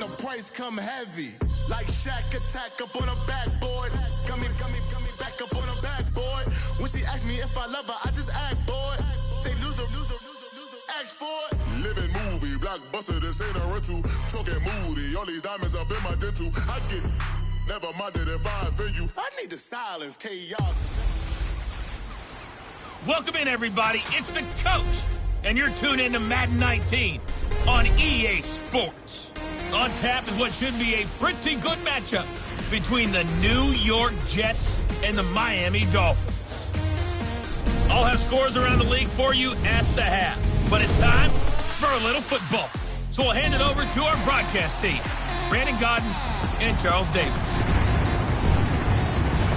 the price come heavy. Like Shaq attack up on a backboard. Gummy, back up on a backboard. When she ask me if I love her, I just act bored. Say loser, ask for it. Living movie, blockbuster, this ain't a rental. Talking moody, all these diamonds up in my dental. I get never minded if I offend you. I need the silence, chaos. Welcome in, everybody. It's the coach, and you're tuned in to Madden 19 on EA Sports. On tap is what should be a pretty good matchup between the New York Jets and the Miami Dolphins. I'll have scores around the league for you at the half, but it's time for a little football. So we'll hand it over to our broadcast team, Brandon Godden and Charles Davis.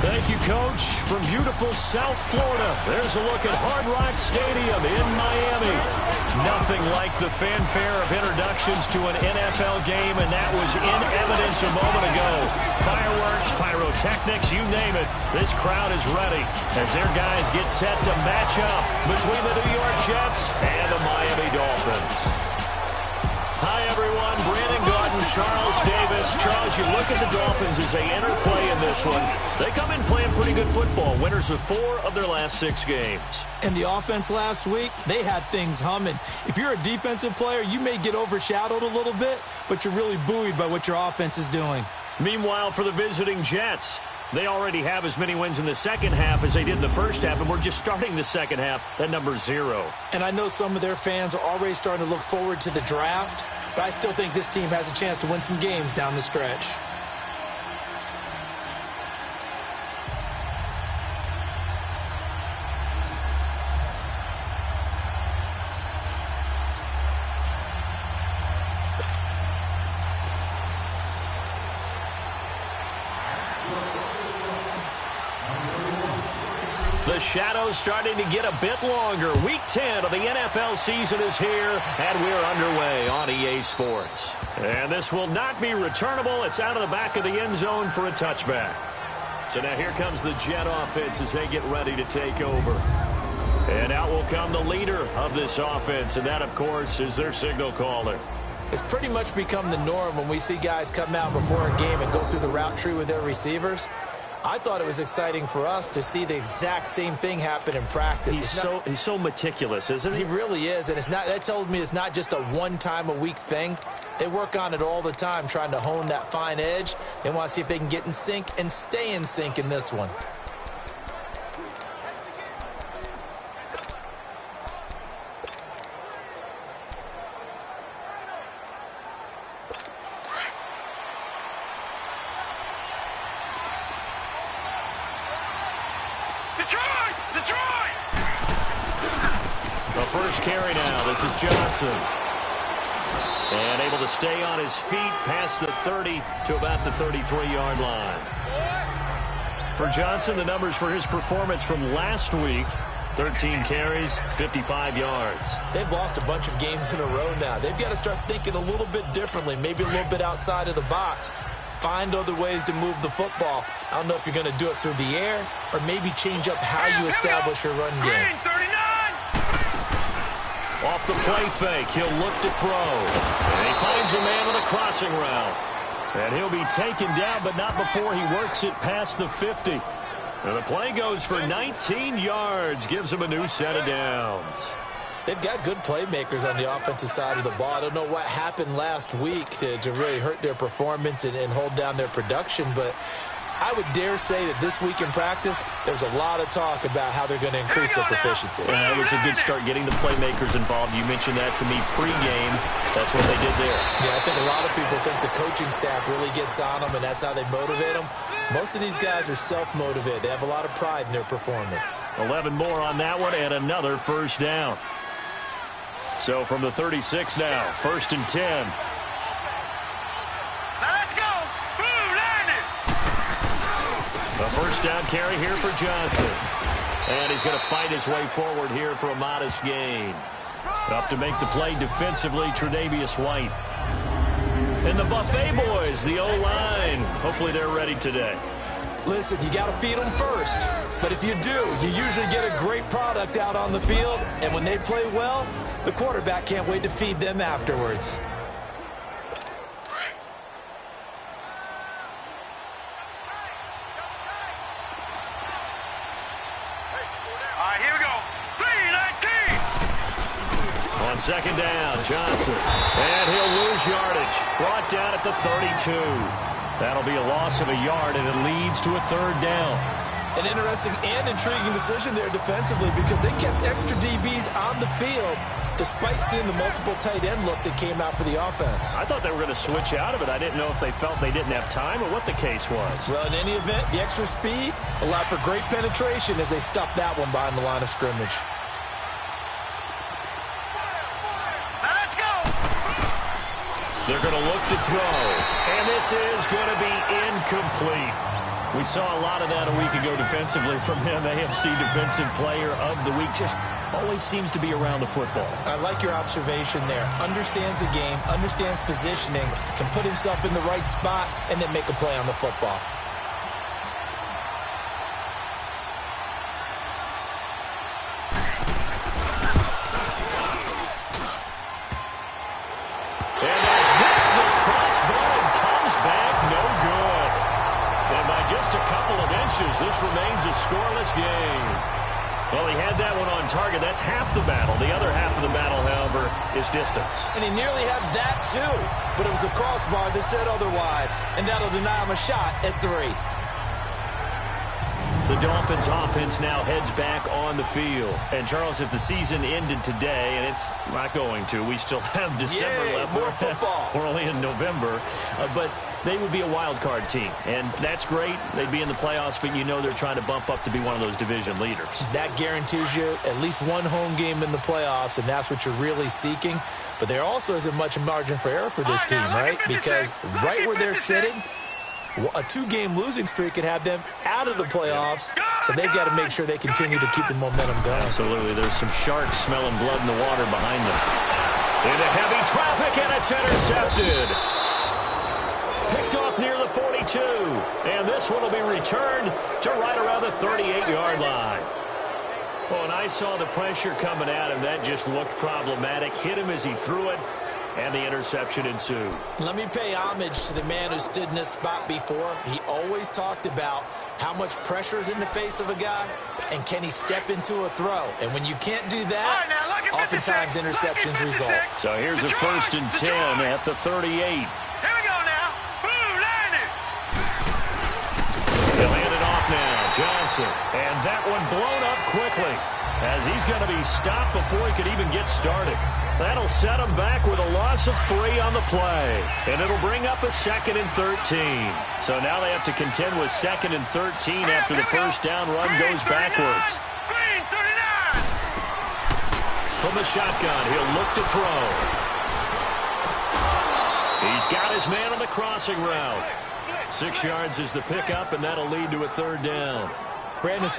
Thank you, Coach. From beautiful South Florida, there's a look at Hard Rock Stadium in Miami. Nothing like the fanfare of introductions to an NFL game, and that was in evidence a moment ago. Fireworks, pyrotechnics, you name it. This crowd is ready as their guys get set to match up between the New York Jets and the Miami Dolphins. Hi, everyone. Brandon Godden, Charles Davis. Charles, you look at the Dolphins as they enter play in this one. They come in playing pretty good football. Winners of 4 of their last 6 games. And the offense last week, they had things humming. If you're a defensive player, you may get overshadowed a little bit, but you're really buoyed by what your offense is doing. Meanwhile, for the visiting Jets, they already have as many wins in the second half as they did in the first half, and we're just starting the second half at number 0. And I know some of their fans are already starting to look forward to the draft, but I still think this team has a chance to win some games down the stretch. The shadow's starting to get a bit longer. Week 10 of the NFL season is here, and we're underway on EA Sports. And this will not be returnable. It's out of the back of the end zone for a touchback. So now here comes the Jet offense as they get ready to take over. And out will come the leader of this offense, and that, of course, is their signal caller. It's pretty much become the norm when we see guys come out before a game and go through the route tree with their receivers. I thought it was exciting for us to see the exact same thing happen in practice. He's so meticulous, isn't he? He really is, and that tells me it's not just a one-time-a-week thing. They work on it all the time, trying to hone that fine edge. They want to see if they can get in sync and stay in sync in this one. The first carry now. This is Johnson. And able to stay on his feet past the 30 to about the 33-yard line. For Johnson, the numbers for his performance from last week, 13 carries, 55 yards. They've lost a bunch of games in a row now. They've got to start thinking a little bit differently, maybe a little bit outside of the box. Find other ways to move the football. I don't know if you're going to do it through the air or maybe change up how you establish your run game. Off the play fake, he'll look to throw. And he finds a man on a crossing route. And he'll be taken down, but not before he works it past the 50. And the play goes for 19 yards, gives him a new set of downs. They've got good playmakers on the offensive side of the ball. I don't know what happened last week to really hurt their performance and hold down their production, but I would dare say that this week in practice, there's a lot of talk about how they're going to increase their proficiency. It was a good start getting the playmakers involved. You mentioned that to me pregame. That's what they did there. Yeah, I think a lot of people think the coaching staff really gets on them, and that's how they motivate them. Most of these guys are self-motivated. They have a lot of pride in their performance. 11 more on that one and another first down. So from the 36 now, 1st and 10. A first down carry here for Johnson. And he's going to fight his way forward here for a modest gain. Up to make the play defensively, Tre'Davious White. And the Buffet boys, the O-line. Hopefully they're ready today. Listen, you got to feed them first. But if you do, you usually get a great product out on the field. And when they play well, the quarterback can't wait to feed them afterwards. On second down, Johnson. And he'll lose yardage. Brought down at the 32. That'll be a loss of a yard, and it leads to a third down. An interesting and intriguing decision there defensively because they kept extra DBs on the field despite seeing the multiple tight end look that came out for the offense. I thought they were going to switch out of it. I didn't know if they felt they didn't have time or what the case was. Well, in any event, the extra speed allowed for great penetration as they stuffed that one behind the line of scrimmage. Now let's go! They're going to look to throw, and this is going to be incomplete. We saw a lot of that a week ago defensively from him. AFC Defensive Player of the Week. Just always seems to be around the football. I like your observation there. Understands the game, understands positioning, can put himself in the right spot, and then make a play on the football. And that hits the crossbar and comes back no good. And by just a couple of inches, this remains a scoreless game. Well, he had that one on target. That's half the battle. The other half of the battle, however, is distance. And he nearly had that, too. But it was a crossbar that said otherwise. And that'll deny him a shot at 3. The Dolphins offense now heads back on the field. And, Charles, if the season ended today, and it's not going to, we still have December left. More football. We're only in November. But they would be a wild card team. And that's great. They'd be in the playoffs, but you know they're trying to bump up to be one of those division leaders. That guarantees you at least one home game in the playoffs, and that's what you're really seeking. But there also isn't much margin for error for this team, right? Because right where they're sitting, a 2-game losing streak could have them out of the playoffs, so they've got to make sure they continue to keep the momentum going. Absolutely. There's some sharks smelling blood in the water behind them. Into heavy traffic, and it's intercepted. Picked off near the 42, and this one will be returned to right around the 38-yard line. Well, and I saw the pressure coming at him. That just looked problematic. Hit him as he threw it, and the interception ensued. Let me pay homage to the man who stood in this spot before. He always talked about how much pressure is in the face of a guy, and can he step into a throw. And when you can't do that, oftentimes interceptions result. So here's a 1st and 10 at the 38. Here we go now. Boom, land it. He'll hand it off now. Johnson. And that one blown up quickly as he's going to be stopped before he could even get started. That'll set him back with a loss of 3 on the play. And it'll bring up a 2nd and 13. So now they have to contend with 2nd and 13 after the first down run goes backwards. Green 39. From the shotgun, he'll look to throw. He's got his man on the crossing route. 6 yards is the pickup, and that'll lead to a 3rd down. Brandon,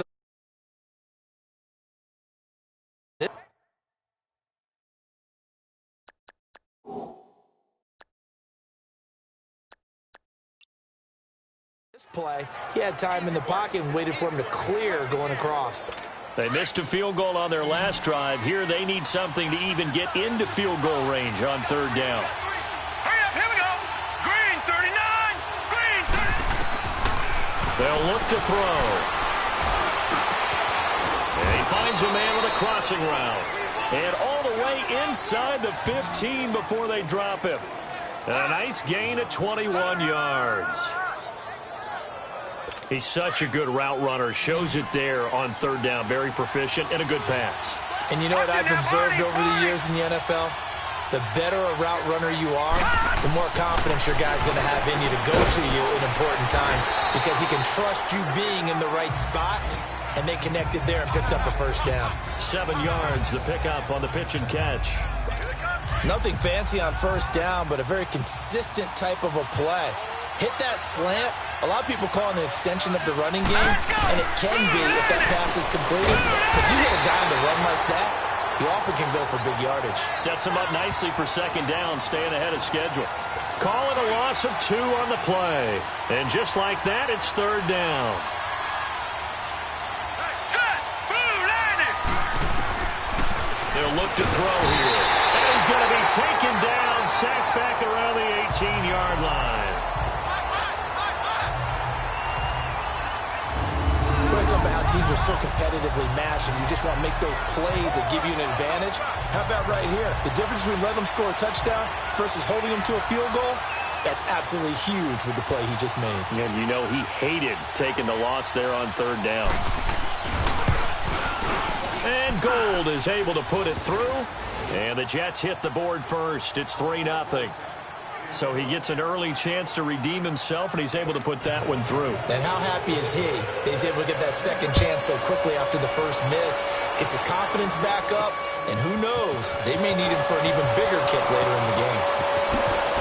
this play, he had time in the pocket and waited for him to clear going across. They missed a field goal on their last drive. Here they need something to even get into field goal range on 3rd down. Hurry up, here we go. Green 39. Green 39. They'll look to throw. And he finds a man with a crossing route. And all the way inside the 15 before they drop him. A nice gain of 21 yards. He's such a good route runner. Shows it there on 3rd down. Very proficient and a good pass. And you know what I've observed over the years in the NFL? The better a route runner you are, the more confidence your guy's going to have in you to go to you in important times because he can trust you being in the right spot, and they connected there and picked up a 1st down. 7 yards, the pickup on the pitch and catch. Nothing fancy on 1st down, but a very consistent type of a play. Hit that slant. A lot of people call it an extension of the running game, and it can be if that pass is completed. Because you hit a guy on the run like that, he often can go for big yardage. Sets him up nicely for 2nd down, staying ahead of schedule. Call it a loss of 2 on the play. And just like that, it's 3rd down. Set. Boom, land it. They'll look to throw here. And he's going to be taken down, sacked back around the 18-yard line. want to talk about how teams are so competitively matched and you just want to make those plays that give you an advantage? How about right here? The difference between letting them score a touchdown versus holding them to a field goal? That's absolutely huge with the play he just made. And you know he hated taking the loss there on third down. And Gold is able to put it through. And the Jets hit the board first. It's 3-0. So he gets an early chance to redeem himself, and he's able to put that one through. And how happy is he that he's able to get that second chance so quickly after the first miss, gets his confidence back up, and who knows, they may need him for an even bigger kick later in the game.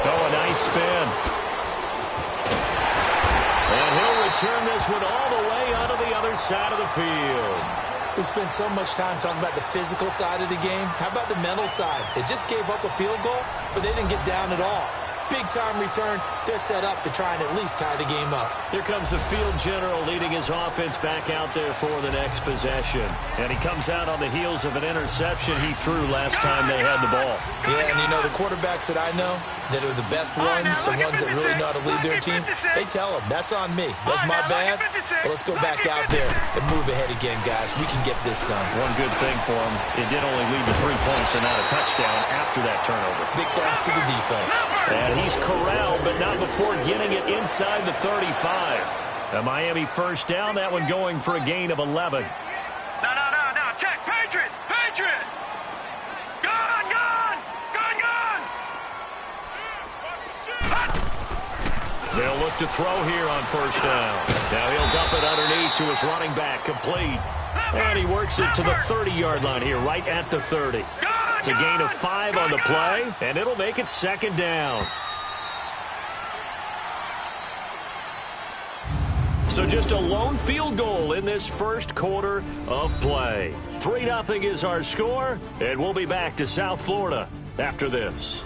Oh, a nice spin. And he'll return this one all the way onto the other side of the field. We spent so much time talking about the physical side of the game. How about the mental side? They just gave up a field goal, but they didn't get down at all. Big-time return. They're set up to try and at least tie the game up. Here comes the field general leading his offense back out there for the next possession. And he comes out on the heels of an interception he threw last time they had the ball. Yeah, and you know, the quarterbacks that I know that are the best ones, the ones that really know how to lead their team, they tell them, that's on me. That's my bad. But let's go back out there and move ahead again, guys. We can get this done. One good thing for him, it did only lead to 3 points and not a touchdown after that turnover. Big thanks to the defense. And he's corralled, but not before getting it inside the 35. A Miami first down, that one going for a gain of 11. No. Check. Patriot. Gone. They'll look to throw here on first down. Now he'll dump it underneath to his running back, complete. And he works it to the 30-yard line here, right at the 30. It's a gain of 5 on the play, and it'll make it second down. So just a lone field goal in this first quarter of play. 3-0 is our score, and we'll be back to South Florida after this.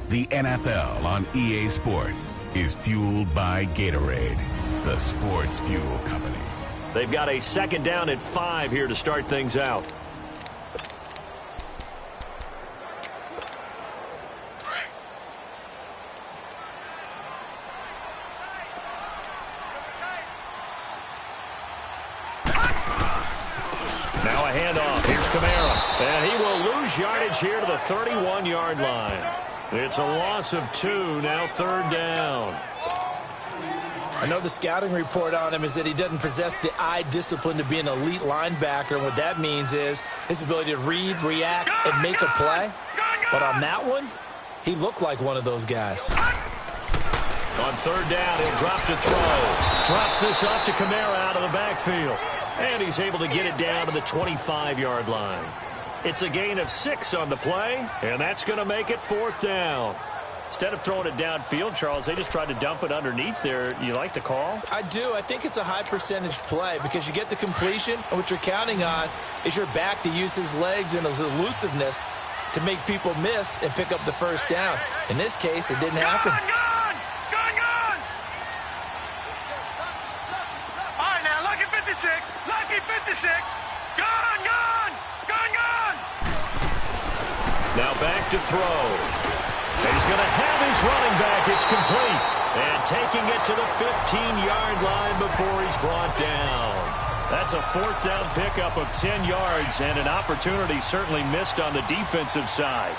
The NFL on EA Sports is fueled by Gatorade, the sports fuel company. They've got a second down at 5 here to start things out. Now a handoff. Here's Kamara. And he will lose yardage here to the 31-yard line. It's a loss of 2, now third down. I know the scouting report on him is that he doesn't possess the eye discipline to be an elite linebacker. And what that means is his ability to read, react, and make a play. But on that one, he looked like one of those guys. On third down, he'll drop to throw. Drops this off to Kamara out of the backfield. And he's able to get it down to the 25-yard line. It's a gain of 6 on the play, and that's going to make it fourth down. Instead of throwing it downfield, Charles, they just tried to dump it underneath there. You like the call? I do. I think it's a high-percentage play because you get the completion, and what you're counting on is your back to use his legs and his elusiveness to make people miss and pick up the first down. In this case, it didn't happen. Gone! All right, now, lucky 56. Gone! Now back to throw. And he's going to have his running back. It's complete. And taking it to the 15-yard line before he's brought down. That's a fourth down pickup of 10 yards and an opportunity certainly missed on the defensive side.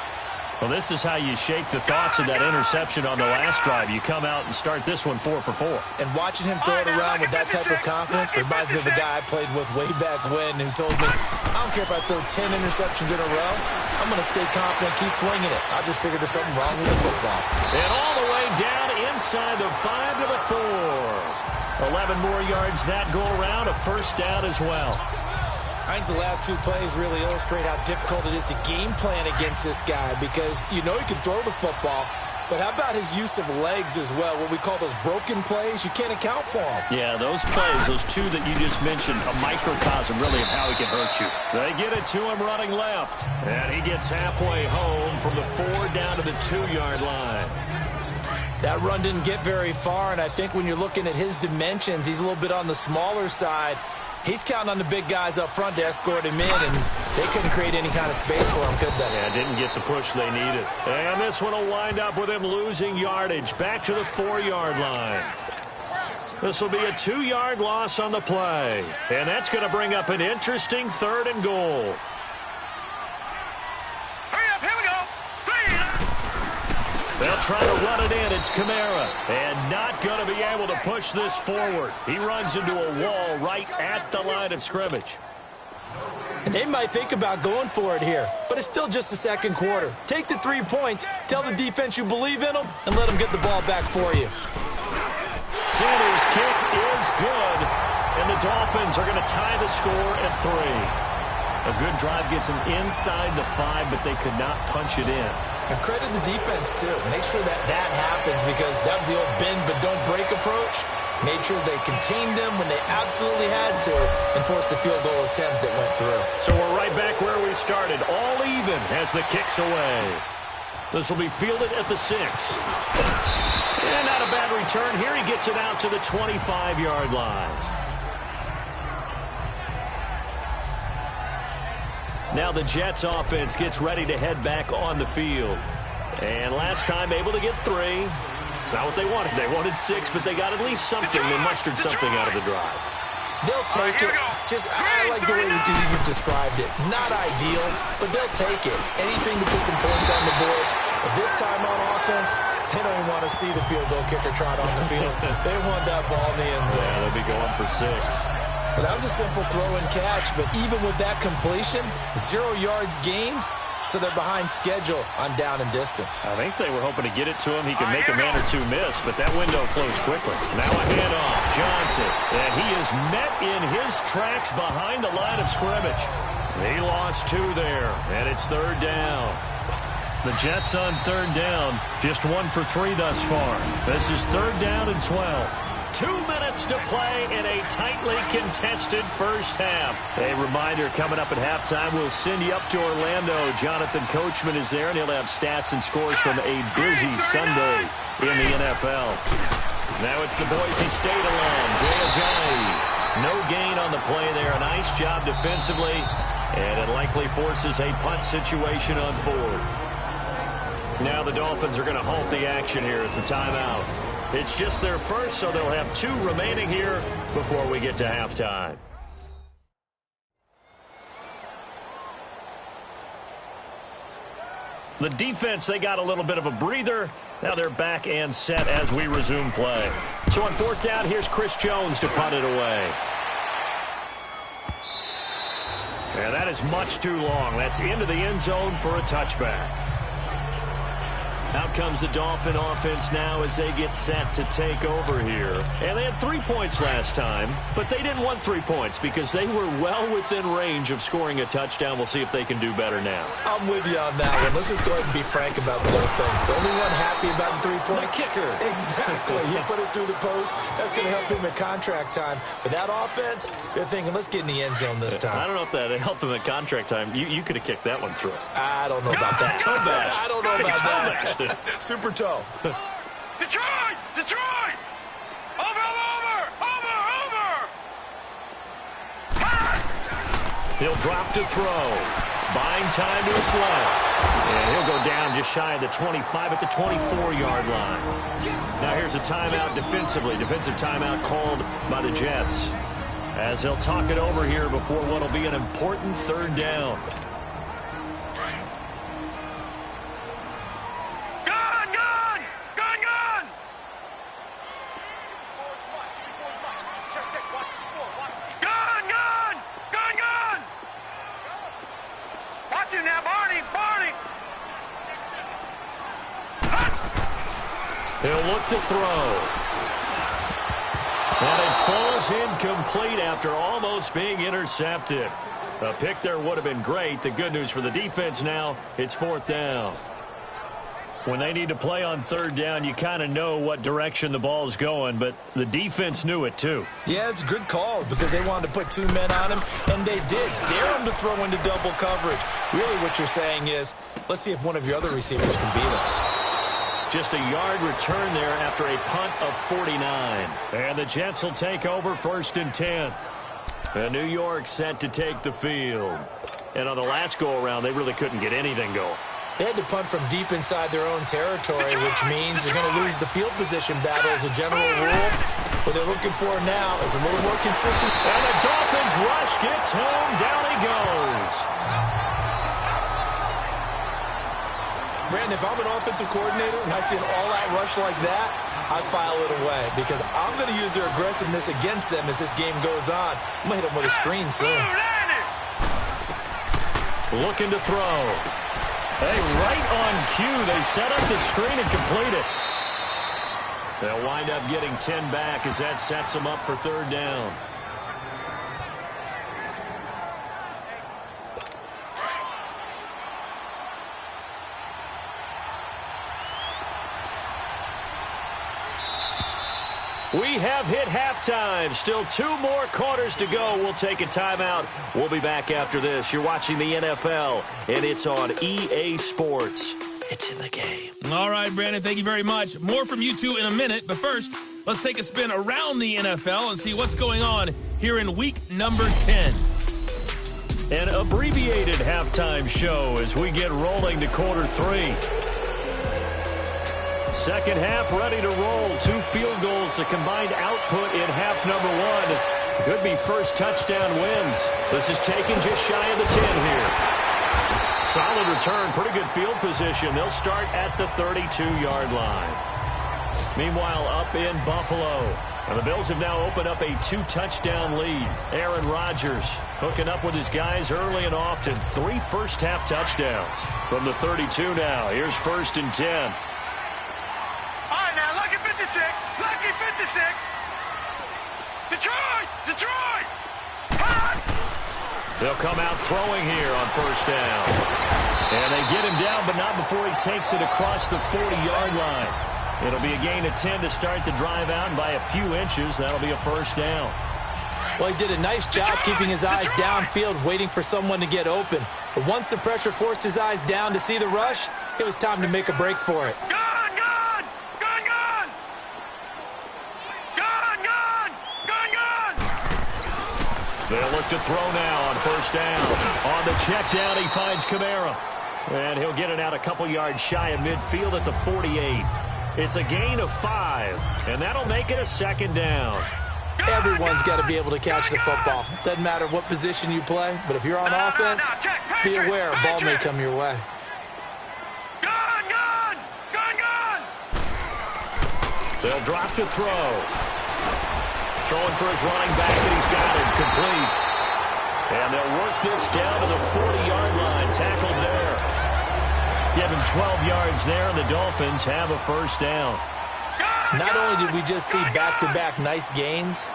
Well, this is how you shake the thoughts of that interception on the last drive. You come out and start this one 4 for 4. And watching him throw it around with that type of confidence reminds me of a guy I played with way back when who told me, I don't care if I throw 10 interceptions in a row. I'm going to stay confident, keep flinging it. I just figured there's something wrong with the football. And all the way down inside the 5 to the 4. 11 more yards that go around, a first down as well. I think the last 2 plays really illustrate how difficult it is to game plan against this guy because you know he can throw the football, but how about his use of legs as well? What we call those broken plays, you can't account for them. Yeah, those plays, those 2 that you just mentioned, a microcosm really of how he can hurt you. They get it to him running left, and he gets halfway home from the 4 down to the 2-yard line. That run didn't get very far, and I think when you're looking at his dimensions, he's a little bit on the smaller side. He's counting on the big guys up front to escort him in, and they couldn't create any kind of space for him, could they? Yeah, didn't get the push they needed. And this one will wind up with him losing yardage back to the 4-yard line. This will be a 2-yard loss on the play. And that's going to bring up an interesting 3rd and goal. They'll try to run it in. It's Kamara. And not going to be able to push this forward. He runs into a wall right at the line of scrimmage. They might think about going for it here, but it's still just the second quarter. Take the 3 points, tell the defense you believe in them, and let them get the ball back for you. Sanders' kick is good, and the Dolphins are going to tie the score at 3. A good drive gets them inside the 5, but they could not punch it in. And credit the defense, too. Make sure that happens, because that was the old bend but don't break approach. Made sure they contained them when they absolutely had to and forced the field goal attempt that went through. So we're right back where we started, all even as the kick's away. This will be fielded at the 6. And not a bad return here. He gets it out to the 25-yard line. Now the Jets offense gets ready to head back on the field. And last time able to get 3. It's not what they wanted. They wanted 6, but they got at least something. They mustered something out of the drive. They'll take it. I like the way you described it. Not ideal, but they'll take it. Anything to put some points on the board. But this time on offense, they don't even want to see the field goal kicker trot on the field. They want that ball in the end zone. Yeah, they'll be going for 6. Well, that was a simple throw and catch, but even with that completion, 0 yards gained, so they're behind schedule on down and distance. I think they were hoping to get it to him. He could make a man or 2 miss, but that window closed quickly. Now a handoff. Johnson. And he is met in his tracks behind the line of scrimmage. He lost 2 there, and it's 3rd down. The Jets on 3rd down. Just 1 for 3 thus far. This is 3rd down and 12. 2 minutes to play in a tightly contested first half. A reminder, coming up at halftime, we'll send you up to Orlando. Jonathan Coachman is there, and he'll have stats and scores from a busy Sunday in the NFL. Now it's the Boise State alum, Jay Ajayi. No gain on the play there. A nice job defensively, and it likely forces a punt situation on 4th. Now the Dolphins are going to halt the action here. It's a timeout. It's just their first, so they'll have 2 remaining here before we get to halftime. The defense, they got a little bit of a breather. Now they're back and set as we resume play. So on 4th down, here's Chris Jones to punt it away. And that is much too long. That's into the end zone for a touchback. Out comes the Dolphin offense now as they get set to take over here. And they had 3 points last time, but they didn't want 3 points because they were well within range of scoring a touchdown. We'll see if they can do better now. I'm with you on that one. Let's just go ahead and be frank about the whole thing. The only one happy about the 3-point? The kicker. Exactly. He put it through the post. That's going to help him at contract time. But that offense, they're thinking, let's get in the end zone this time. I don't know if that helped him at contract time. You could have kicked that one through. I don't know about that. Toe bash. I don't know about that. Super toe. Detroit! Detroit! Over! He'll drop to throw. Buying time to his left. And he'll go down just shy of the 25 at the 24-yard line. Now here's a timeout defensively. Defensive timeout called by the Jets. As they'll talk it over here before what will be an important 3rd down. He'll look to throw. And it falls incomplete after almost being intercepted. A pick there would have been great. The good news for the defense now, it's 4th down. When they need to play on 3rd down, you kind of know what direction the ball's going, but the defense knew it too. Yeah, it's a good call because they wanted to put 2 men on him, and they did. Dare him to throw into double coverage. Really what you're saying is, let's see if one of your other receivers can beat us. Just a yard return there after a punt of 49. And the Jets will take over 1st and 10. And New York set to take the field. And on the last go-around, they really couldn't get anything going. They had to punt from deep inside their own territory, which means you're going to lose the field position battle as a general rule. What they're looking for now is a little more consistent. And the Dolphins rush gets home. Down he goes. Brandon, if I'm an offensive coordinator and I see an all-out rush like that, I'd file it away because I'm going to use their aggressiveness against them as this game goes on. I'm going to hit them with a screen soon. Looking to throw. Hey, right on cue. They set up the screen and complete it. They'll wind up getting 10 back as that sets them up for third down. We have hit halftime. Still 2 more quarters to go. We'll take a timeout. We'll be back after this. You're watching the NFL, and it's on EA Sports. It's in the game. All right, Brandon, thank you very much. More from you two in a minute. But first, let's take a spin around the NFL and see what's going on here in week number 10. An abbreviated halftime show as we get rolling to quarter 3. Second half ready to roll. 2 field goals, the combined output in half number 1. Could be first touchdown wins. This is taken just shy of the 10 here. Solid return, pretty good field position. They'll start at the 32-yard line. Meanwhile, up in Buffalo. And the Bills have now opened up a 2-touchdown lead. Aaron Rodgers hooking up with his guys early and often. 3 first-half touchdowns. From the 32 now, here's 1st and 10. Lucky 56. Detroit! Hot! They'll come out throwing here on 1st down. And they get him down, but not before he takes it across the 40-yard line. It'll be a gain of 10 to start the drive out, and by a few inches, that'll be a 1st down. Well, he did a nice job keeping his eyes downfield, waiting for someone to get open. But once the pressure forced his eyes down to see the rush, it was time to make a break for it. They'll look to throw now on 1st down. On the check down, he finds Kamara. And he'll get it out a couple yards shy of midfield at the 48. It's a gain of 5, and that'll make it a 2nd down. Everyone's got to be able to catch the football. Doesn't matter what position you play, but if you're on offense, be aware a ball may come your way. They'll drop to throw. Throwing for his running back, and he's got it complete. And they'll work this down to the 40-yard line. Tackled there. Give him 12 yards there, and the Dolphins have a 1st down. Not only did we just see back-to-back nice gains,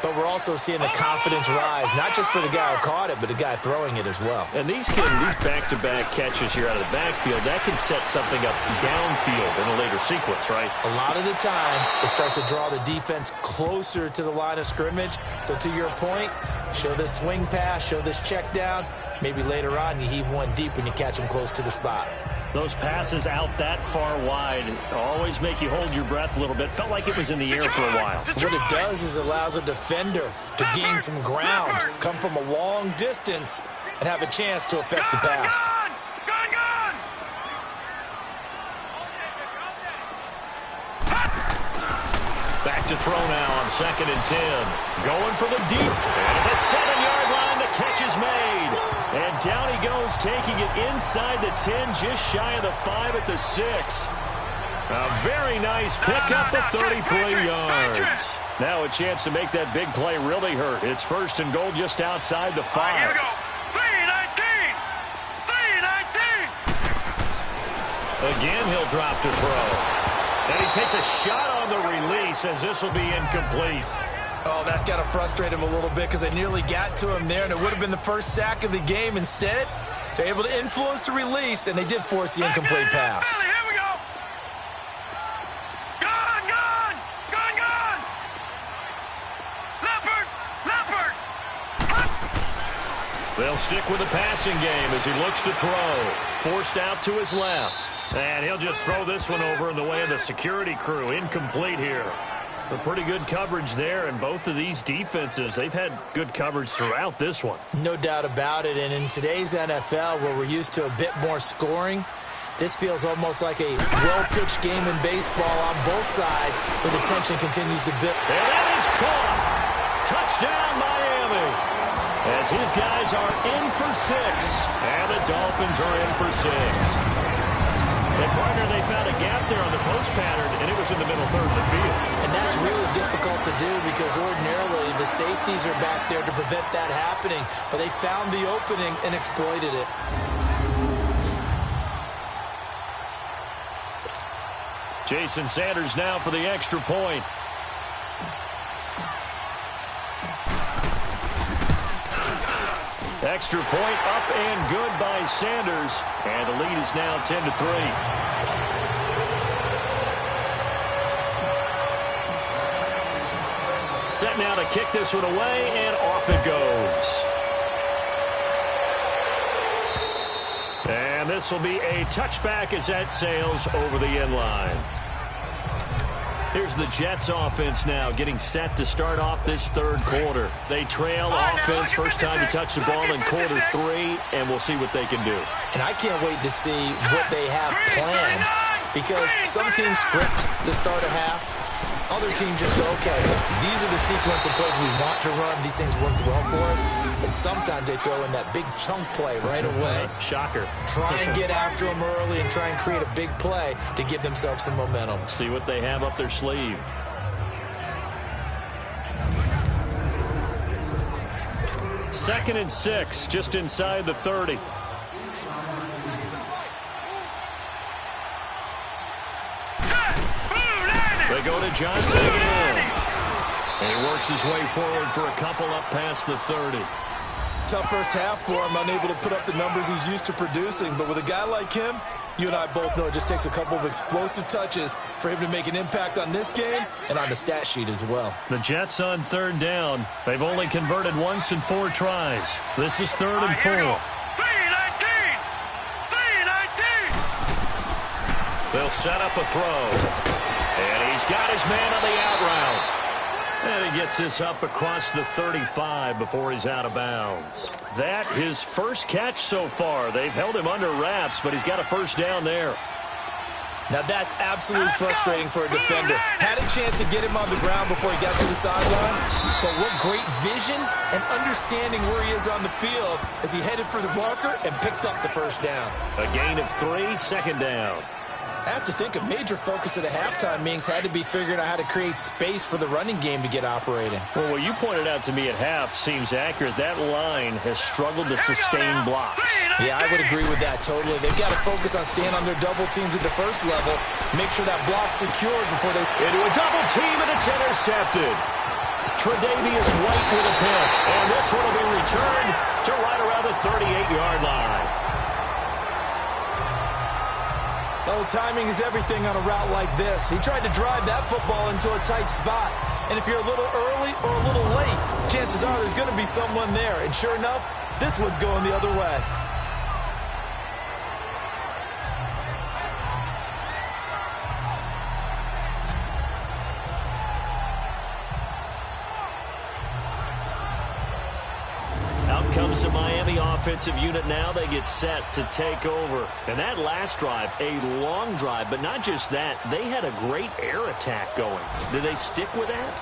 but we're also seeing the confidence rise, not just for the guy who caught it, but the guy throwing it as well. And these back-to-back catches here out of the backfield, that can set something up downfield in a later sequence, right? A lot of the time, it starts to draw the defense closer to the line of scrimmage. So to your point, show this swing pass, show this check down. Maybe later on you heave one deep when you catch them close to the spot. Those passes out that far wide always make you hold your breath a little bit. Felt like it was in the air for a while. What it does is it allows a defender to gain some ground, come from a long distance, and have a chance to affect the pass. Back to throw now on 2nd and 10. Going for the deep. And the 7-yard line, the catch is made. And down he goes, taking it inside the 10, just shy of the 5 at the 6. A very nice pickup of 33 yards. Now a chance to make that big play really hurt. It's 1st and goal just outside the 5. Here we go. 3-19. Again, he'll drop to throw. And he takes a shot on the release as this will be incomplete. Oh, that's got to frustrate him a little bit because they nearly got to him there, and it would have been the first sack of the game. Instead, they're able to influence the release, and they did force the incomplete pass. Here we go. Gone. Leopard. They'll stick with the passing game as he looks to throw. Forced out to his left. And he'll just throw this one over in the way of the security crew. Incomplete here. A pretty good coverage there, and both of these defenses, they've had good coverage throughout this one. No doubt about it, and in today's NFL, where we're used to a bit more scoring, this feels almost like a well-pitched game in baseball on both sides, where the tension continues to build. And that is caught. Touchdown, Miami. As his guys are in for 6, and the Dolphins are in for 6. And, partner, they found a gap there on the post pattern, and it was in the middle third of the field. And that's really difficult to do because ordinarily the safeties are back there to prevent that happening. But they found the opening and exploited it. Jason Sanders now for the extra point. Extra point up and good by Sanders. And the lead is now 10-3. Set now to kick this one away, and off it goes. And this will be a touchback as that sails over the end line. Here's the Jets offense now getting set to start off this third quarter. They trail offense first time to touch the ball in quarter 3, and we'll see what they can do. And I can't wait to see what they have planned because some teams script to start a half. Other teams just go, okay, these are the sequence of plays we want to run. These things worked well for us. And sometimes they throw in that big chunk play right away. Shocker. Try and get after them early and try and create a big play to give themselves some momentum. See what they have up their sleeve. Second and 6, just inside the 30. They go to Johnson again. And he works his way forward for a couple up past the 30. Tough first half for him, unable to put up the numbers he's used to producing. But with a guy like him, you and I both know it just takes a couple of explosive touches for him to make an impact on this game and on the stat sheet as well. The Jets on third down. They've only converted once in 4 tries. This is 3rd and 4. 3-19. They'll set up a throw. And he's got his man on the out route. And he gets this up across the 35 before he's out of bounds. That his first catch so far. They've held him under wraps, but he's got a first down there. Now that's absolutely frustrating for a defender. Had a chance to get him on the ground before he got to the sideline, but what great vision and understanding where he is on the field as he headed for the marker and picked up the first down. A gain of 3, second down. I have to think a major focus of the halftime meetings had to be figuring out how to create space for the running game to get operating. Well, what you pointed out to me at half seems accurate. That line has struggled to sustain blocks. Yeah, I would agree with that totally. They've got to focus on staying on their double teams at the first level, make sure that block's secured before they... Into a double team, and it's intercepted. Tre'Davious White with a pick, and this one will be returned to right around the 38-yard line. Oh, timing is everything on a route like this. He tried to drive that football into a tight spot. And if you're a little early or a little late, chances are there's going to be someone there. And sure enough, this one's going the other way. Comes the Miami offensive unit now. They get set to take over. And that last drive, a long drive, but not just that. They had a great air attack going. Did they stick with that?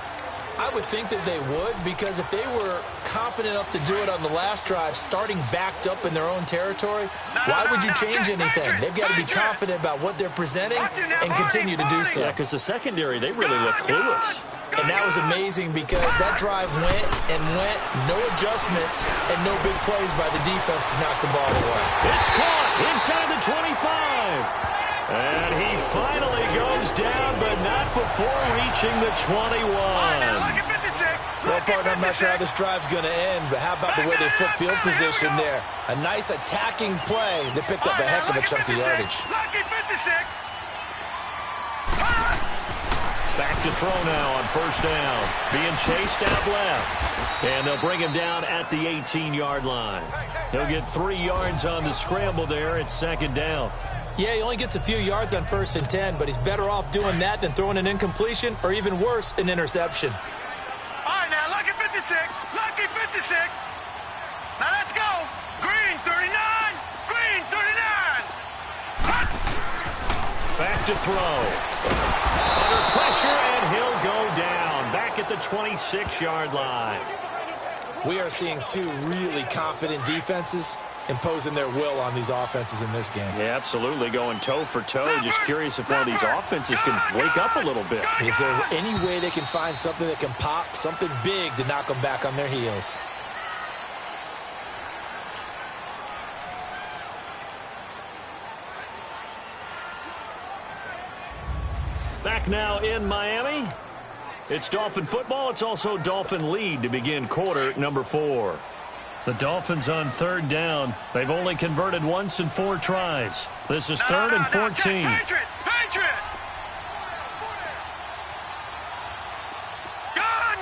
I would think that they would, because if they were confident enough to do it on the last drive, starting backed up in their own territory, why would you change anything? They've got to be confident about what they're presenting and continue to do so. Yeah, because the secondary, they really look clueless. And that was amazing because that drive went and went, no adjustments, and no big plays by the defense to knock the ball away. It's caught inside the 25. And he finally goes down, but not before reaching the 21. Well, partner, I'm not sure how this drive's going to end, but how about the way they flip field position there? A nice attacking play that picked up a heck of a chunk of yardage. Back to throw now on first down. Being chased out left. And they'll bring him down at the 18-yard line. He'll get 3 yards on the scramble there. It's second down. Yeah, he only gets a few yards on 1st and 10, but he's better off doing that than throwing an incompletion or even worse, an interception. All right, now, lucky 56. Lucky 56. Now, let's go. Green, 39. Green, 39. Hot. Back to throw. Under pressure, and he'll go down. Back at the 26-yard line. We are seeing 2 really confident defenses imposing their will on these offenses in this game. Yeah, absolutely, going toe for toe. Just curious if one of these offenses can wake up a little bit. Is there any way they can find something that can pop, something big to knock them back on their heels? Back now in Miami. It's Dolphin football. It's also Dolphin lead to begin quarter number 4. The Dolphins on 3rd down. They've only converted once in 4 tries. This is 3rd and 14. Patriot. Gone.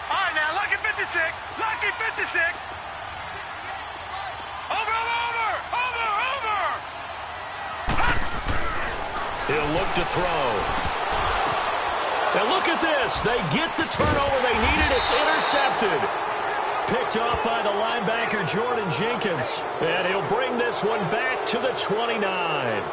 All right, now, lucky 56. Lucky 56. Over. He'll look to throw. And look at this. They get the turnover they needed. It's intercepted. Picked off by the linebacker, Jordan Jenkins. And he'll bring this one back to the 29.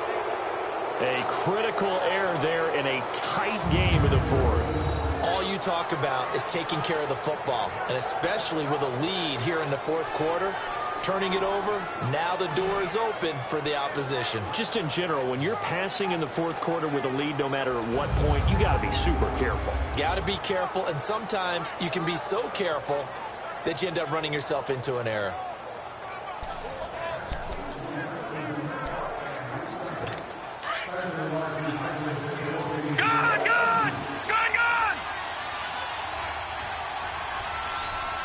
A critical error there in a tight game of the 4th. All you talk about is taking care of the football, and especially with a lead here in the 4th quarter. Turning it over, now the door is open for the opposition. Just in general, when you're passing in the 4th quarter with a lead, no matter at what point, you got to be super careful. Got to be careful, and sometimes you can be so careful that you end up running yourself into an error. Gone.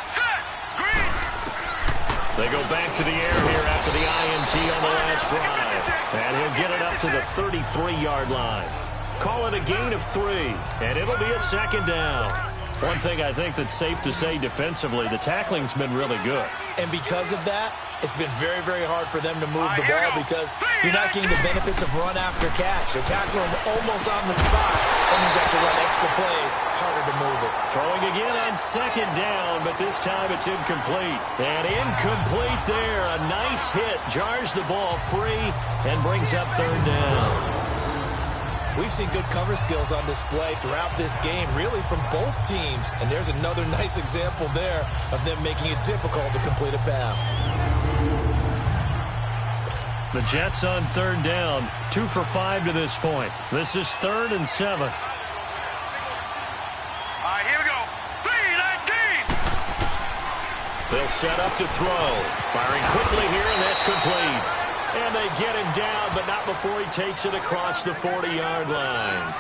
Set. Green. They go back to the air here after the INT on the last drive. And he'll get it up to the 33-yard line. Call it a gain of 3, and it'll be a second down. One thing I think that's safe to say defensively, the tackling's been really good. And because of that, it's been very, very hard for them to move the ball because you're not getting the benefits of run after catch. They're tackling almost on the spot. That means they have to run extra plays, harder to move it. Throwing again on second down, but this time it's incomplete. And incomplete there. A nice hit. Jars the ball free and brings up 3rd down. We've seen good cover skills on display throughout this game, really from both teams. And there's another nice example there of them making it difficult to complete a pass. The Jets on 3rd down, 2 for 5 to this point. This is 3rd and 7. All right, here we go. 3-19. They'll set up to throw. Firing quickly here, and that's complete. And they get him down, but not before he takes it across the 40-yard line.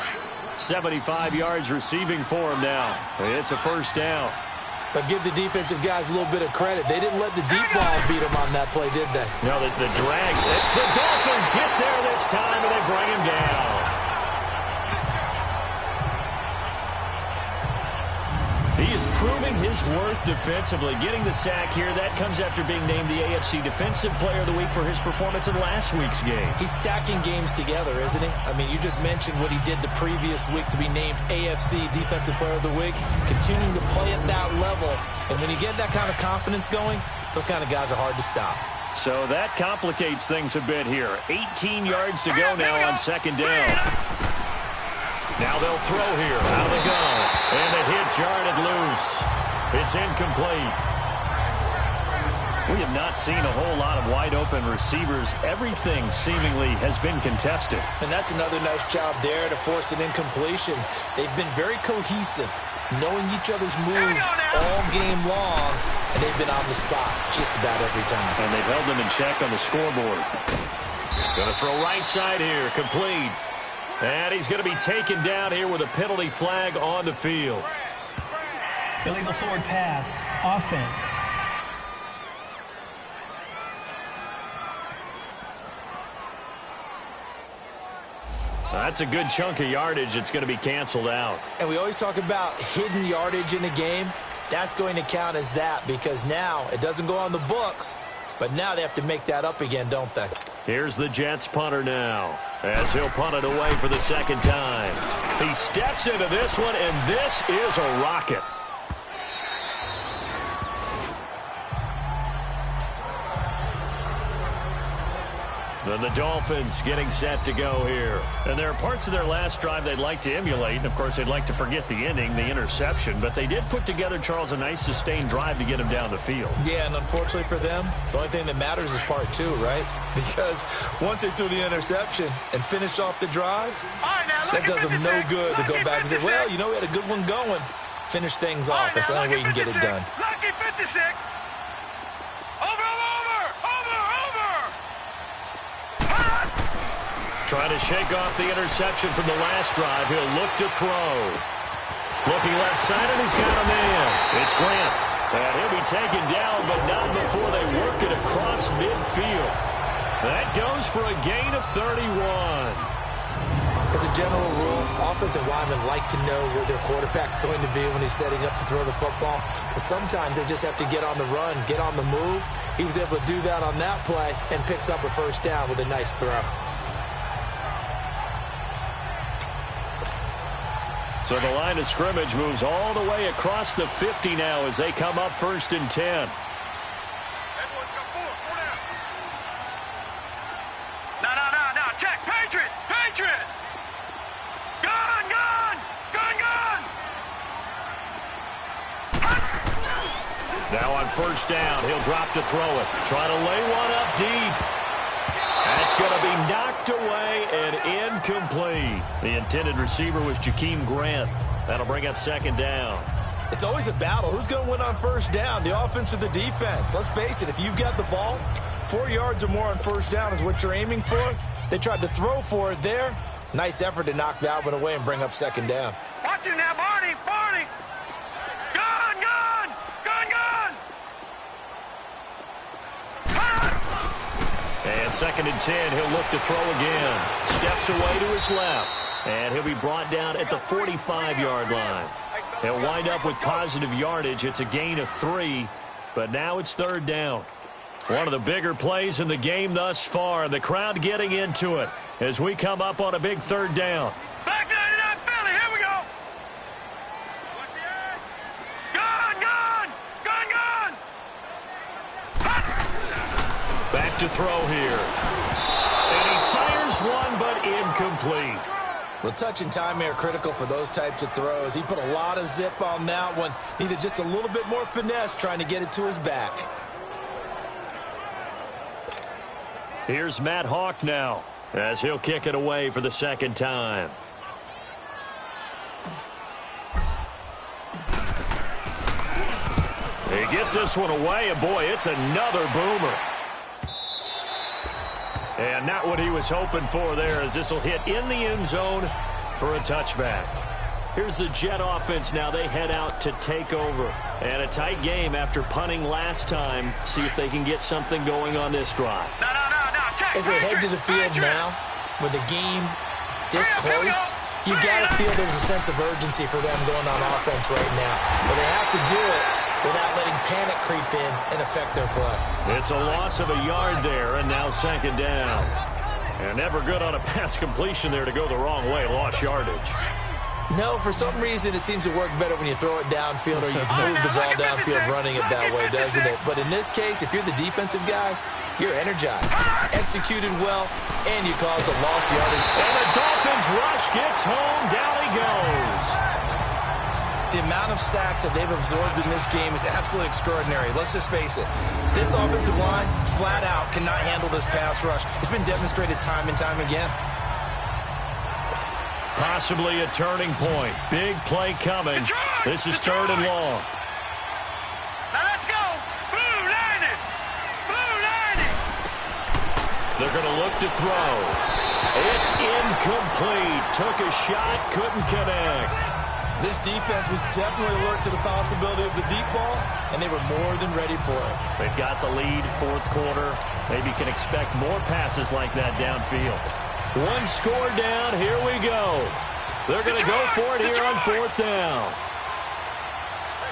75 yards receiving for him now. It's a first down. But give the defensive guys a little bit of credit. They didn't let the deep ball beat them on that play, did they? No, the drag. The Dolphins get there this time, and they bring him down. He is proving his worth defensively. Getting the sack here, that comes after being named the AFC Defensive Player of the Week for his performance in last week's game. He's stacking games together, isn't he? I mean, you just mentioned what he did the previous week to be named AFC Defensive Player of the Week. Continuing to play at that level. And when you get that kind of confidence going, those kind of guys are hard to stop. So that complicates things a bit here. 18 yards to go now on second down. Now they'll throw here. Out they go. And the hit jarred it loose. It's incomplete. We have not seen a whole lot of wide-open receivers. Everything seemingly has been contested. And that's another nice job there to force an incompletion. They've been very cohesive, knowing each other's moves all game long, and they've been on the spot just about every time. And they've held them in check on the scoreboard. Going to throw right side here. Complete. And he's going to be taken down here with a penalty flag on the field. Illegal forward pass. Offense. That's a good chunk of yardage. It's going to be canceled out. And we always talk about hidden yardage in a game. That's going to count as that because now it doesn't go on the books, but now they have to make that up again, don't they? Here's the Jets punter now as he'll punt it away for the second time. He steps into this one, and this is a rocket. Then the Dolphins getting set to go here. And there are parts of their last drive they'd like to emulate. And, of course, they'd like to forget the ending, the interception. But they did put together, Charles, a nice sustained drive to get him down the field. Yeah, and unfortunately for them, the only thing that matters is part two, right? Because once they threw the interception and finished off the drive, that does them no good to go back and say, well, you know, we had a good one going. Finish things off. That's the only way you can get it done. Lucky 56. Trying to shake off the interception from the last drive. He'll look to throw. Looking left side, and he's got a man. It's Grant. And he'll be taken down, but not before they work it across midfield. That goes for a gain of 31. As a general rule, offensive linemen like to know where their quarterback's going to be when he's setting up to throw the football. But sometimes they just have to get on the run, get on the move. He was able to do that on that play and picks up a first down with a nice throw. So the line of scrimmage moves all the way across the 50 now as they come up 1st and 10. No. Check. Patriot. Gun. Now on 1st down, he'll drop to throw it. Try to lay one up deep. That's going to be knocked away and incomplete. The intended receiver was Jakeem Grant. That'll bring up 2nd down. It's always a battle. Who's going to win on 1st down, the offense or the defense? Let's face it, if you've got the ball, 4 yards or more on 1st down is what you're aiming for. They tried to throw for it there. Nice effort to knock that one away and bring up 2nd down. Watch him now, Barney. Gun. And 2nd and 10, he'll look to throw again. Steps away to his left. And he'll be brought down at the 45-yard line. He'll wind up with positive yardage. It's a gain of 3, but now it's 3rd down. One of the bigger plays in the game thus far. The crowd getting into it as we come up on a big 3rd down. Back 99 Philly, here we go. Gun. Back to throw here. And he fires one, but incomplete. Well, touch and time are critical for those types of throws. He put a lot of zip on that one. Needed just a little bit more finesse trying to get it to his back. Here's Matt Hawk now as he'll kick it away for the 2nd time. He gets this one away, and boy, it's another boomer. And not what he was hoping for there, as this will hit in the end zone for a touchback. Here's the Jet offense now. They head out to take over. And a tight game after punting last time. See if they can get something going on this drive. No. Check. As they head to the field now, with the game this close, you got to feel there's a sense of urgency for them going on offense right now. But they have to do it without letting panic creep in and affect their play. It's a loss of a yard there, and now 2nd down. And never good on a pass completion there to go the wrong way. Lost yardage. No, for some reason it seems to work better when you throw it downfield or you move the ball downfield running it that way, doesn't it? But in this case, if you're the defensive guys, you're energized, executed well, and you caused a lost yardage. And the Dolphins rush gets home. Down he goes. The amount of sacks that they've absorbed in this game is absolutely extraordinary. Let's just face it. This offensive line, flat out, cannot handle this pass rush. It's been demonstrated time and time again. Possibly a turning point. Big play coming. This is 3rd and long. Now let's go. Blue 90. They're going to look to throw. It's incomplete. Took a shot, couldn't connect. This defense was definitely alert to the possibility of the deep ball, and they were more than ready for it. They've got the lead, 4th quarter. Maybe can expect more passes like that downfield. One score down. Here we go. They're going to go for it here on 4th down.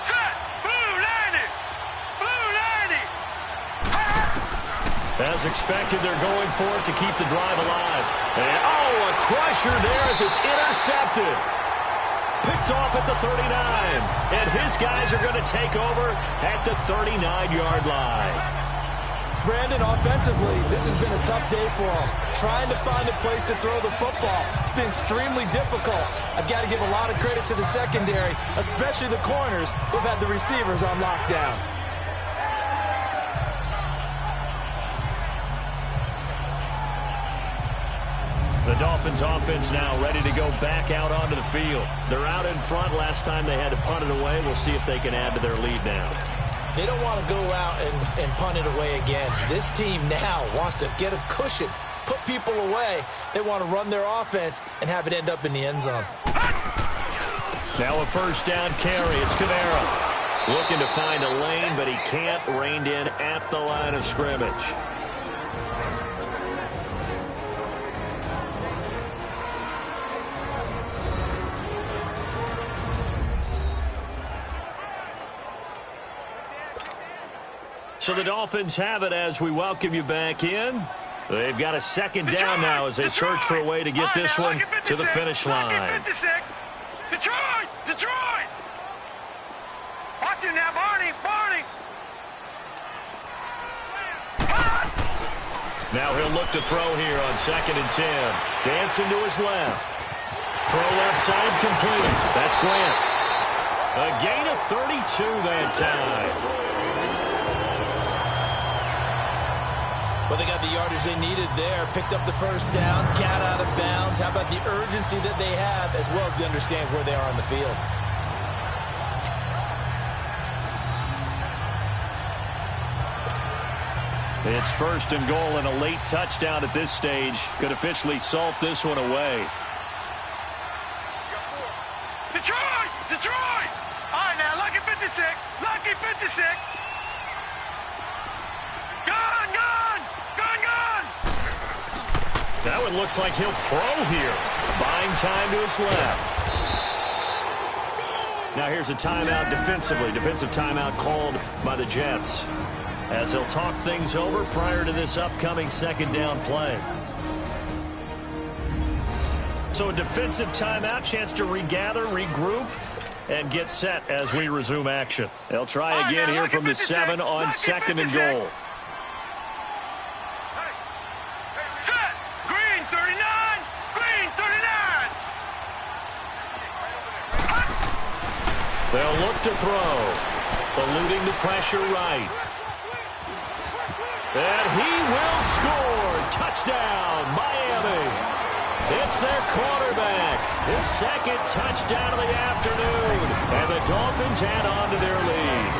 Set. Blue 90. Blue 90. As expected, they're going for it to keep the drive alive. And, a crusher there as it's intercepted. Picked off at the 39. And his guys are going to take over at the 39-yard line. Brandon, offensively, this has been a tough day for him. Trying to find a place to throw the football. It's been extremely difficult. I've got to give a lot of credit to the secondary, especially the corners who've had the receivers on lockdown. The Dolphins offense now ready to go back out onto the field. They're out in front. Last time they had to punt it away. We'll see if they can add to their lead now. They don't want to go out and punt it away again. This team now wants to get a cushion, put people away. They want to run their offense and have it end up in the end zone. Now a first down carry. It's Kamara looking to find a lane, but he can't. Reined in at the line of scrimmage. So the Dolphins have it as we welcome you back in. They've got a second down now as they search for a way to get this one to the finish line. Detroit! Detroit! Watch him now, Barney! Barney! Now he'll look to throw here on 2nd and 10. Dancing to his left. Throw left side complete. That's Grant. A gain of 32 that time. Well, they got the yardage they needed there, picked up the first down, got out of bounds. How about the urgency that they have, as well as they understand where they are on the field? It's 1st and goal, and a late touchdown at this stage could officially salt this one away. Detroit! Detroit! All right, now, lucky 56. Lucky 56. Gone! Gone! Gone! Gone! That one looks like he'll throw here. Buying time to his left. Now here's a timeout defensively. Defensive timeout called by the Jets, as they'll talk things over prior to this upcoming 2nd down play. So a defensive timeout, chance to regather, regroup, and get set as we resume action. They'll try again here from the 7 on 2nd and goal. Set! Green 39! Green 39! They'll look to throw, eluding the pressure right. And he will score. Touchdown, Miami. It's their quarterback. His 2nd touchdown of the afternoon. And the Dolphins add on to their lead.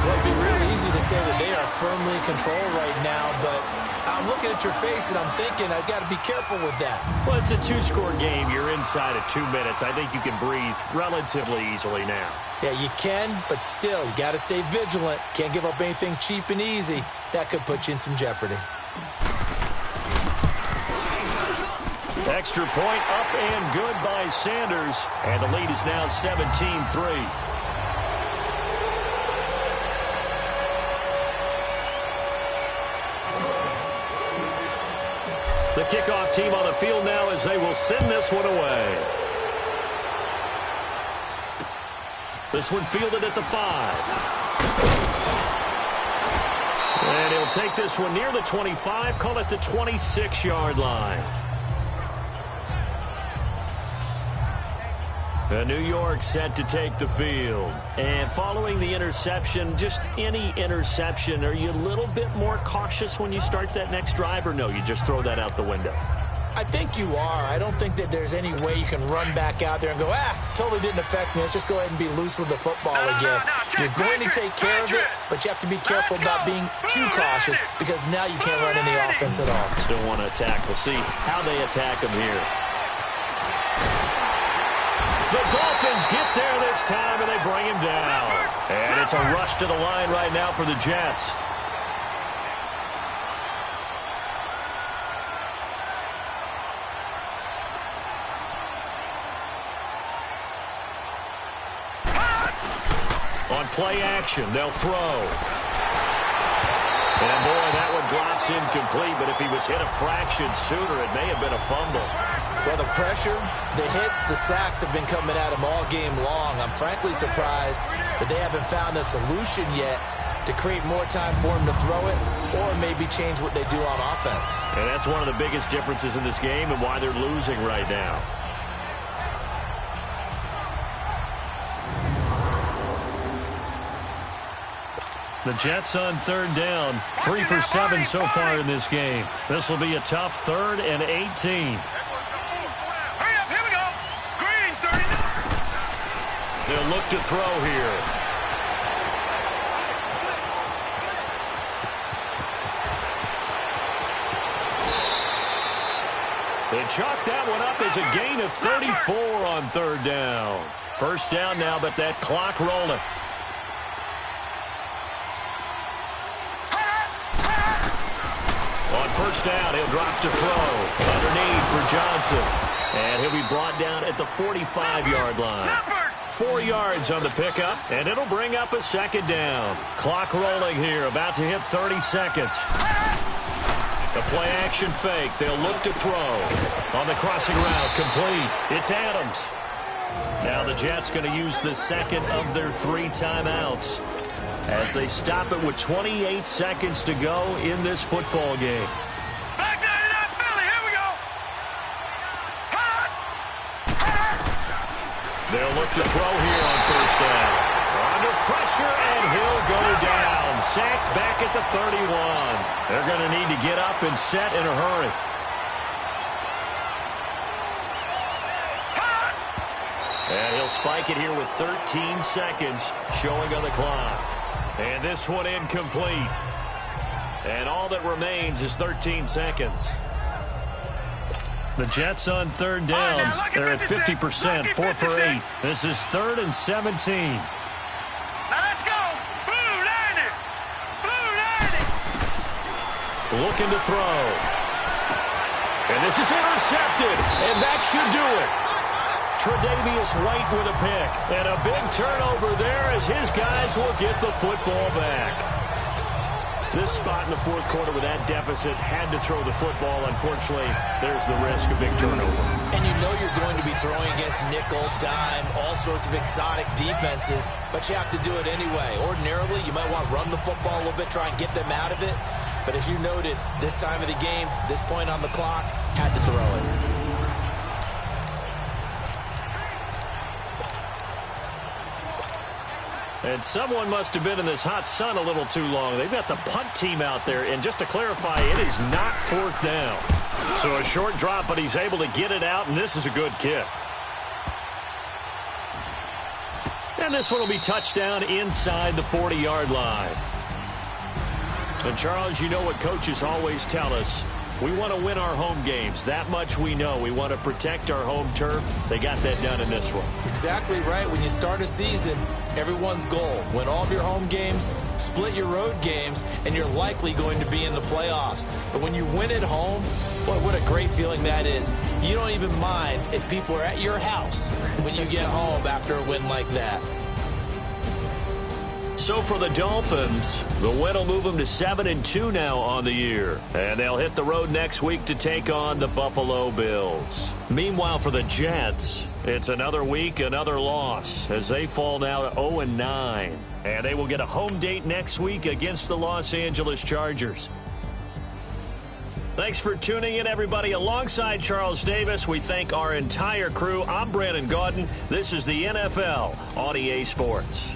Well, it'd be really easy to say that they are firmly in control right now, but I'm looking at your face and I'm thinking I've got to be careful with that. Well, it's a 2-score game. You're inside of 2 minutes. I think you can breathe relatively easily now. Yeah, you can, but still, you got to stay vigilant. Can't give up anything cheap and easy. That could put you in some jeopardy. Extra point up and good by Sanders. And the lead is now 17-3. The kickoff team on the field now as they will send this one away. This one fielded at the 5. And he'll take this one near the 25, call it the 26-yard line. New York set to take the field. And following the interception, just any interception, are you a little bit more cautious when you start that next drive, or no, you just throw that out the window? I think you are. I don't think that there's any way you can run back out there and go, totally didn't affect me. Let's just go ahead and be loose with the football again. You're going to take care of it, but you have to be careful about being too cautious because now you can't run any offense at all. Still want to attack. We'll see how they attack them here. The Dolphins get there this time, and they bring him down. And it's a rush to the line right now for the Jets. play action. They'll throw. And, boy, that one drops incomplete, but if he was hit a fraction sooner, it may have been a fumble. Well, the pressure, the hits, the sacks have been coming at him all game long. I'm frankly surprised that they haven't found a solution yet to create more time for him to throw it or maybe change what they do on offense. And that's one of the biggest differences in this game and why they're losing right now. The Jets on third down. 3 for 7 so far in this game. This will be a tough 3rd and 18. Hurry up, here we go. Green, 39. They'll look to throw here. They chalk that one up as a gain of 34 on third down. First down now, but that clock rolling. On first down, he'll drop to throw. Underneath for Johnson. And he'll be brought down at the 45-yard line. 4 yards on the pickup, and it'll bring up a second down. Clock rolling here, about to hit 30 seconds. The play action fake. They'll look to throw. On the crossing route, complete. It's Adams. Now the Jets going to use the second of their 3 timeouts as they stop it with 28 seconds to go in this football game. Back 99 Philly, here we go. They'll look to throw here on first down. Under pressure, and he'll go down. Sacked back at the 31. They're going to need to get up and set in a hurry. And he'll spike it here with 13 seconds showing on the clock. And this one incomplete. And all that remains is 13 seconds. The Jets on third down. They're at 50%, 4 for 8. This is 3rd and 17. Now let's go. Blue 90. Blue 90. Looking to throw. And this is intercepted. And that should do it. Tre'Davious White with a pick. And a big turnover there as his guys will get the football back. This spot in the fourth quarter with that deficit had to throw the football. Unfortunately, there's the risk of big turnover. And you know you're going to be throwing against nickel, dime, all sorts of exotic defenses, but you have to do it anyway. Ordinarily, you might want to run the football a little bit, try and get them out of it. But as you noted, this time of the game, this point on the clock, had to throw it. And someone must have been in this hot sun a little too long. They've got the punt team out there. And just to clarify, it is not 4th down. So a short drop, but he's able to get it out, and this is a good kick. And this one will be touchdown inside the 40-yard line. And, Charles, you know what coaches always tell us. We want to win our home games. That much we know. We want to protect our home turf. They got that done in this one. Exactly right. When you start a season, everyone's goal, win all of your home games, split your road games, and you're likely going to be in the playoffs. But when you win at home, boy, what a great feeling that is. You don't even mind if people are at your house when you get home after a win like that. So for the Dolphins, the win will move them to 7-2 now on the year. And they'll hit the road next week to take on the Buffalo Bills. Meanwhile, for the Jets, it's another week, another loss, as they fall now to 0-9. And they will get a home date next week against the Los Angeles Chargers. Thanks for tuning in, everybody. Alongside Charles Davis, we thank our entire crew. I'm Brandon Gaudin. This is the NFL on EA Sports.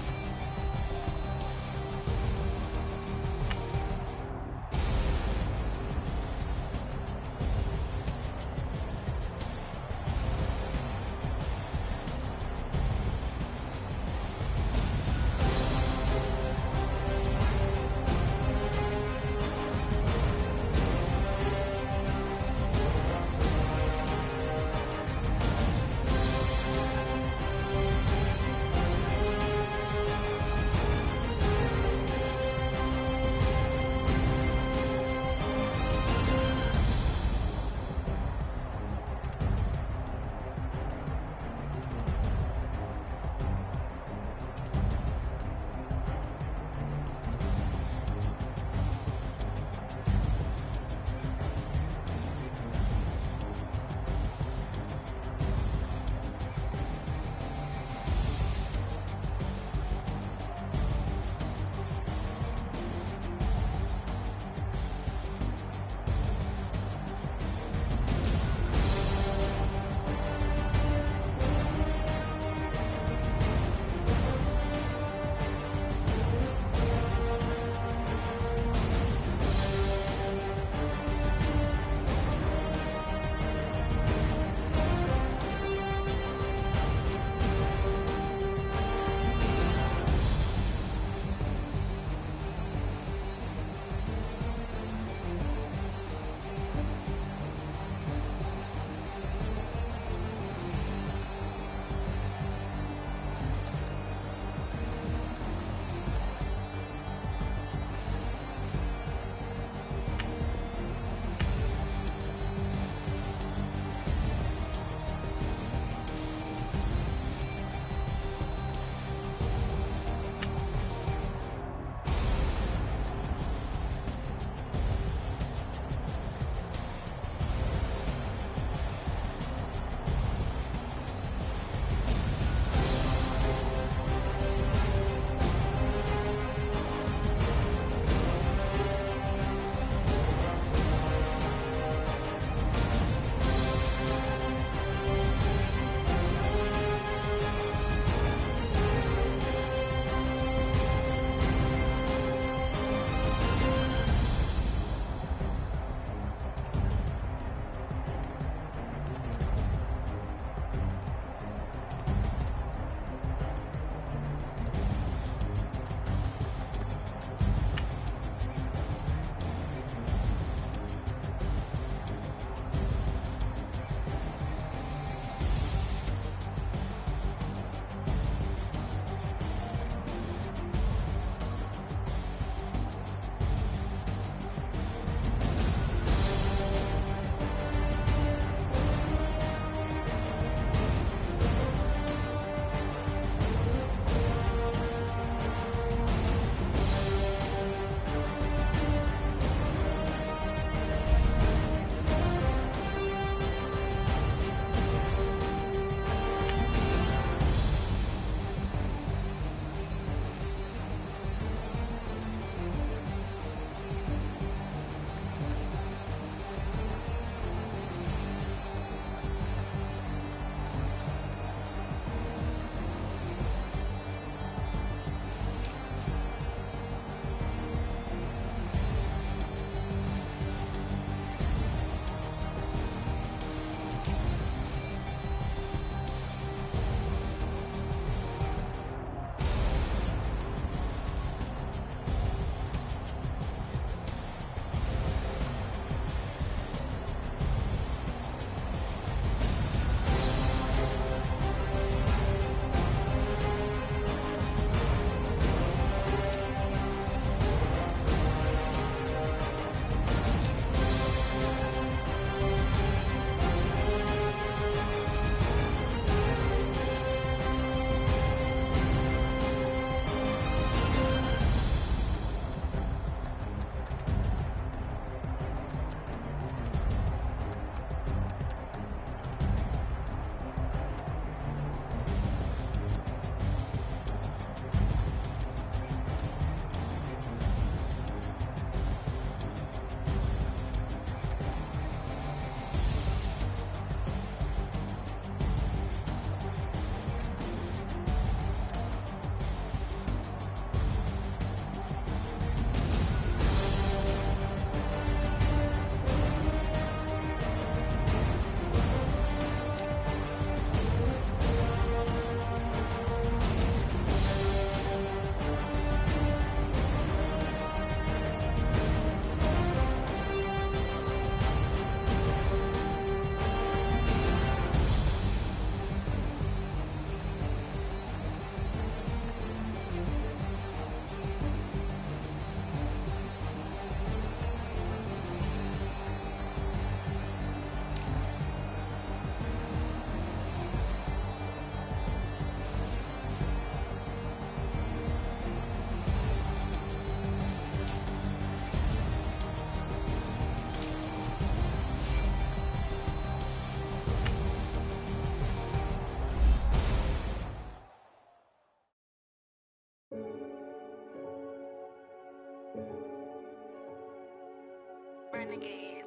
Renegade,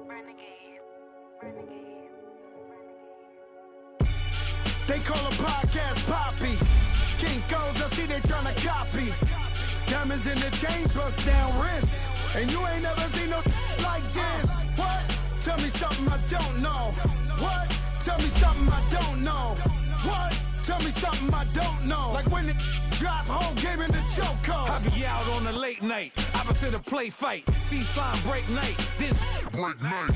renegade, renegade, renegade. They call a podcast Poppy. Kinkos, I see they tryna copy. Diamonds in the chains, bust down wrists. And you ain't never seen no like this. What? Tell me something I don't know. What? Tell me something I don't know. What? Tell me something I don't know. Like when it drop, whole game in the chokehold. I be out on a late night, opposite a play fight. See slime break night, this break night.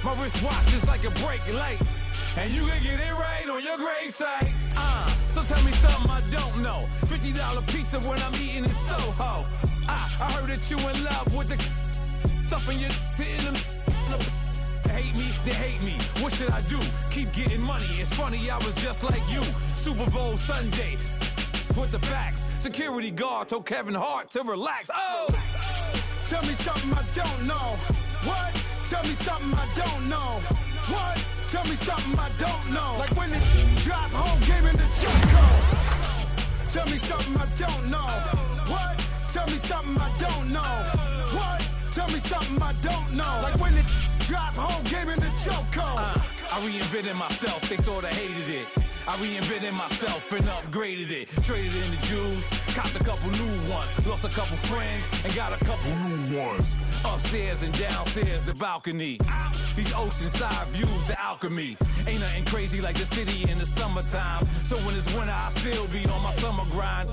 My wrist watch is like a break light. And you can get it right on your gravesite. So tell me something I don't know. $50 pizza when I'm eating in Soho. I heard that you in love with the stuff in your hate me, they hate me. What should I do? Keep getting money. It's funny, I was just like you. Super Bowl Sunday with the facts. Security guard told Kevin Hart to relax. Oh! Tell me something I don't know. What? Tell me something I don't know. What? Tell me something I don't know. Like when it drop, whole game in the chokehold. Tell me something I don't know. What? Tell me something I don't know. What? Tell me something I don't know. Like when it drop, whole game in the chokehold. I reinvented myself, they sorta hated it. I reinvented myself and upgraded it. Traded in the Jews, copped a couple new ones. Lost a couple friends and got a couple new ones. Upstairs and downstairs, the balcony. These oceanside views, the alchemy. Ain't nothing crazy like the city in the summertime. So when it's winter, I still be on my summer grind.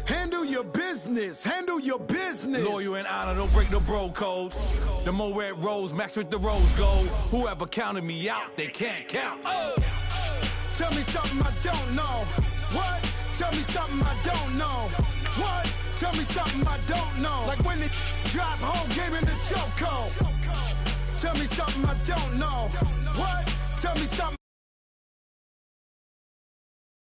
Handle your business, handle your business. Loyal and honor, don't break no bro code. The more red rose, max with the rose gold. Whoever counted me out, they can't count. Oh! Tell me something I don't know. What? Tell me something I don't know. What? Tell me something I don't know. Like when it drop, whole game in the chokehold. Tell me something I don't know. What? Tell me something.